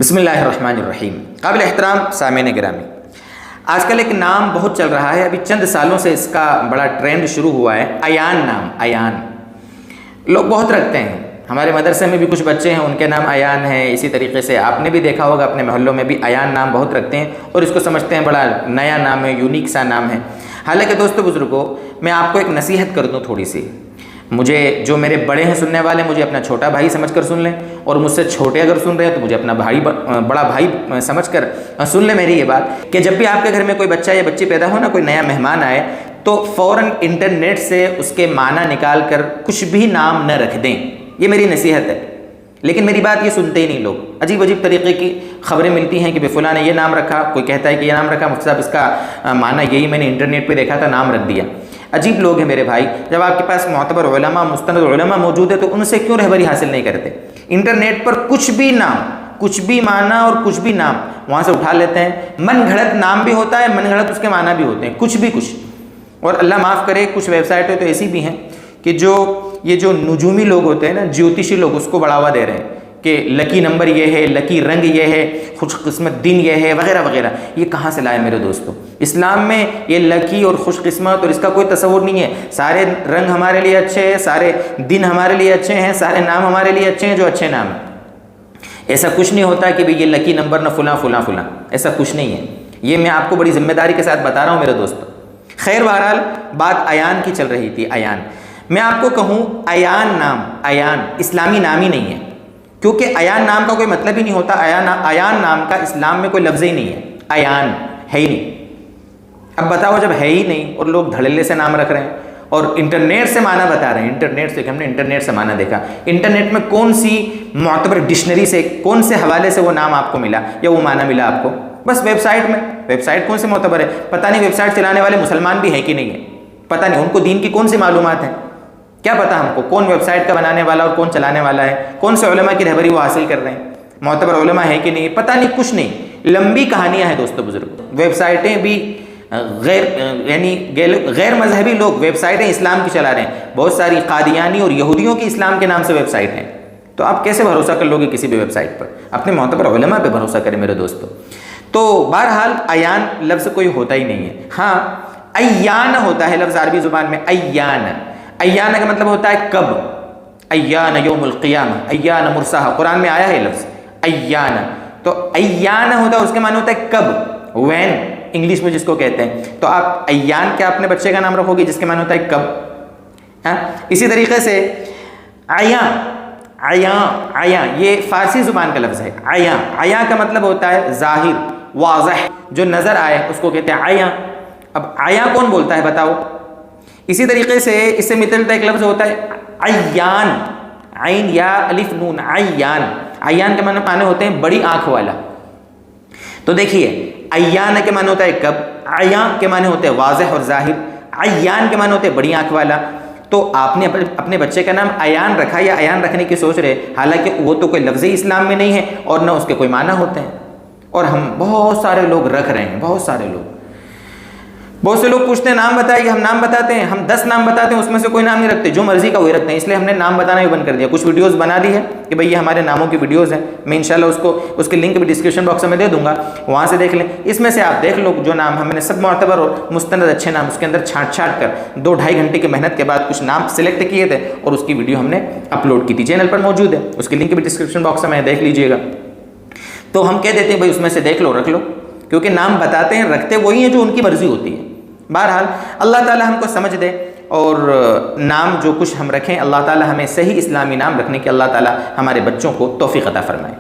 بسم اللہ الرحمن الرحیم۔ قابل احترام سامعین گرامی، آج کل ایک نام بہت چل رہا ہے، ابھی چند سالوں سے اس کا بڑا ٹرینڈ شروع ہوا ہے، ایان نام۔ ایان لوگ بہت رکھتے ہیں، ہمارے مدرسے میں بھی کچھ بچے ہیں ان کے نام ایان ہیں، اسی طریقے سے آپ نے بھی دیکھا ہوگا اپنے محلوں میں بھی ایان نام بہت رکھتے ہیں اور اس کو سمجھتے ہیں بڑا نیا نام ہے، یونیک سا نام ہے۔ حالانکہ دوستو بزرگوں، میں آپ کو ایک نصیحت کر دوں تھوڑی سی، مجھے جو میرے بڑے ہیں سننے والے مجھے اپنا چھوٹا بھائی سمجھ کر سن لیں، اور مجھ سے چھوٹے اگر سن رہے ہیں تو مجھے اپنا بڑا بھائی سمجھ کر سن لیں میری یہ بات کہ جب بھی آپ کے گھر میں کوئی بچہ یا بچی پیدا ہو نا، کوئی نیا مہمان آئے تو فوراً انٹرنیٹ سے اس کے معنی نکال کر کچھ بھی نام نہ رکھ دیں، یہ میری نصیحت ہے۔ لیکن میری بات یہ سنتے ہی نہیں لوگ، عجیب عجیب طریقے کی خبریں ملتی ہیں کہ فلاں نے یہ نام رکھا، کوئی کہتا ہے کہ یہ نام رکھا، مفتی صاحب اس کا معنی یہی میں نے انٹرنیٹ پہ دیکھا تھا، نام رکھ دیا۔ عجیب لوگ ہیں میرے بھائی، جب آپ کے پاس معتبر علماء، مستند علماء موجود ہے تو ان سے کیوں رہبری حاصل نہیں کرتے؟ انٹرنیٹ پر کچھ بھی نام، کچھ بھی معنی اور کچھ بھی نام وہاں سے اٹھا لیتے ہیں، من گھڑت نام بھی ہوتا ہے، من گھڑت اس کے معنی بھی ہوتے ہیں، کچھ بھی کچھ۔ اور اللہ معاف کرے، کچھ ویب سائٹیں تو ایسی بھی ہیں کہ یہ جو نجومی لوگ ہوتے ہیں نا، جیوتشی لوگ، اس کو بڑھاوا دے رہے ہیں کہ لکی نمبر یہ ہے، لکی رنگ یہ ہے، خوش قسمت دن یہ ہے، وغیرہ وغیرہ۔ یہ کہاں سے لائے میرے دوستو؟ اسلام میں یہ لکی اور خوش قسمت اور اس کا کوئی تصور نہیں ہے۔ سارے رنگ ہمارے لیے اچھے ہیں، سارے دن ہمارے لیے اچھے ہیں، سارے نام ہمارے لیے اچھے ہیں جو اچھے نام ہیں۔ ایسا کچھ نہیں ہوتا کہ یہ لکی نمبر نہ فلاں فلاں فلاں، ایسا کچھ نہیں ہے۔ یہ میں آپ کو بڑی ذمہ داری کے ساتھ بتا رہا ہوں میرے دوستو۔ خیر بہرحال بات ایان کی چل رہی تھی۔ ایان، میں آپ کو کہوں ایان نام، ایان اسلامی نام ہی نہیں ہے، کیونکہ ایان نام کا کوئی مطلب ہی نہیں ہوتا۔ ایان نام کا اسلام میں کوئی لفظ ہی نہیں ہے، ایان ہے ہی نہیں۔ اب بتاؤ، جب ہے ہی نہیں اور لوگ دھڑلے سے نام رکھ رہے ہیں اور انٹرنیٹ سے معنی بتا رہے ہیں، انٹرنیٹ سے، ہم نے انٹرنیٹ سے معنی دیکھا، انٹرنیٹ میں کون سی معتبر ڈکشنری سے، کون سے حوالے سے وہ نام آپ کو ملا یا وہ معنی ملا آپ کو؟ بس ویب سائٹ میں۔ ویب سائٹ کون سے معتبر ہے؟ پتہ نہیں ویب سائٹ چلانے والے مسلمان بھی ہیں کہ نہیں ہیں، پتہ نہیں ان کو دین کی کون سی معلومات ہیں، کیا پتہ ہم کو کون ویب سائٹ کا بنانے والا اور کون چلانے والا ہے، کون سے علماء کی رہبری وہ حاصل کر رہے ہیں، معتبر علماء ہے کہ نہیں، پتہ نہیں، کچھ نہیں۔ لمبی کہانیاں ہیں دوستو بزرگوں۔ ویب سائٹیں بھی غیر مذہبی لوگ ویب سائٹیں اسلام کی چلا رہے ہیں، بہت ساری قادیانی اور یہودیوں کی اسلام کے نام سے ویب سائٹ ہیں۔ تو آپ کیسے بھروسہ کر لو گے کسی بھی ویب سائٹ پر؟ اپنے معتبر علماء پہ بھروسہ کریں میرے دوستو۔ تو بہرحال ایان لفظ کوئی ہوتا ہی نہیں ہے۔ ہاں، ایان ہوتا ہے لفظ عربی زبان میں، ایان۔ ایان کا مطلب ہوتا ہے کب، ایان یوم القیامہ، ایان مرساہ، قرآن میں آیا ہے لفظ ایان۔ تو ایان ہوتا ہے، اس کے معنی ہوتا ہے کب، وین، انگلش میں جس کو کہتے ہیں۔ تو آپ ایان کیا اپنے بچے کا نام رکھو گے جس کے معنی ہوتا ہے کب؟ ہاں، اسی طریقے سے عیاں، عیاں، عیاں یہ فارسی زبان کا لفظ ہے۔ عیاں، عیاں کا مطلب ہوتا ہے ظاہر، واضح، جو نظر آئے اس کو کہتے ہیں عیاں۔ اب عیاں کون بولتا ہے بتاؤ؟ اسی طریقے سے اس سے ملتا ایک لفظ ہوتا ہے عیان، عین یا الف نون، عیان۔ عیان کے معنی ہوتے ہیں بڑی آنکھ والا۔ تو دیکھیے، عیان کے معنی ہوتا ہے کب، عیاں کے معنی ہوتے ہیں واضح اور ظاہر، عیان کے معنی ہوتے ہیں بڑی آنکھ والا۔ تو آپ نے اپنے بچے کا نام ایان رکھا یا ایان رکھنے کی سوچ رہے، حالانکہ وہ تو کوئی لفظ اسلام میں نہیں ہے اور نہ اس کے کوئی معنی ہوتے ہیں، اور ہم بہت سارے لوگ رکھ رہے ہیں، بہت سارے لوگ۔ بہت سے لوگ پوچھتے ہیں نام بتائیے، ہم نام بتاتے ہیں، ہم 10 نام بتاتے ہیں، اس میں سے کوئی نام نہیں رکھتے، جو مرضی کا وہی رکھتے ہیں۔ اس لیے ہم نے نام بتانا بھی بند کر دیا۔ کچھ ویڈیوز بنا دی ہے کہ بھئی یہ ہمارے ناموں کی ویڈیوز ہیں، میں انشاءاللہ اس کے لنک بھی ڈسکرپشن باکس میں دے دوں گا، وہاں سے دیکھ لیں۔ اس میں سے آپ دیکھ لو جو نام ہم نے سب معتبر اور مستند اچھے نام اس کے اندر چھانٹ کر 2-2.5 گھنٹے کی محنت کے بعد کچھ نام سلیکٹ کیے تھے اور اس کی ویڈیو ہم نے اپلوڈ کی تھی، چینل پر موجود ہے، اس کی لنک بھی ڈسکرپشن باکس میں دیکھ لیجئے گا۔ تو ہم کہہ دیتے ہیں بھئی اس میں سے دیکھ لو، رکھ لو، کیونکہ نام بتاتے ہیں، رکھتے وہی ہیں جو ان کی مرضی ہوتی ہے۔ بہرحال اللہ تعالی ہم کو سمجھ دے، اور نام جو کچھ ہم رکھیں اللہ تعالی ہمیں صحیح اسلامی نام رکھنے کی اللہ تعالی ہمارے بچوں کو توفیق عطا فرمائے۔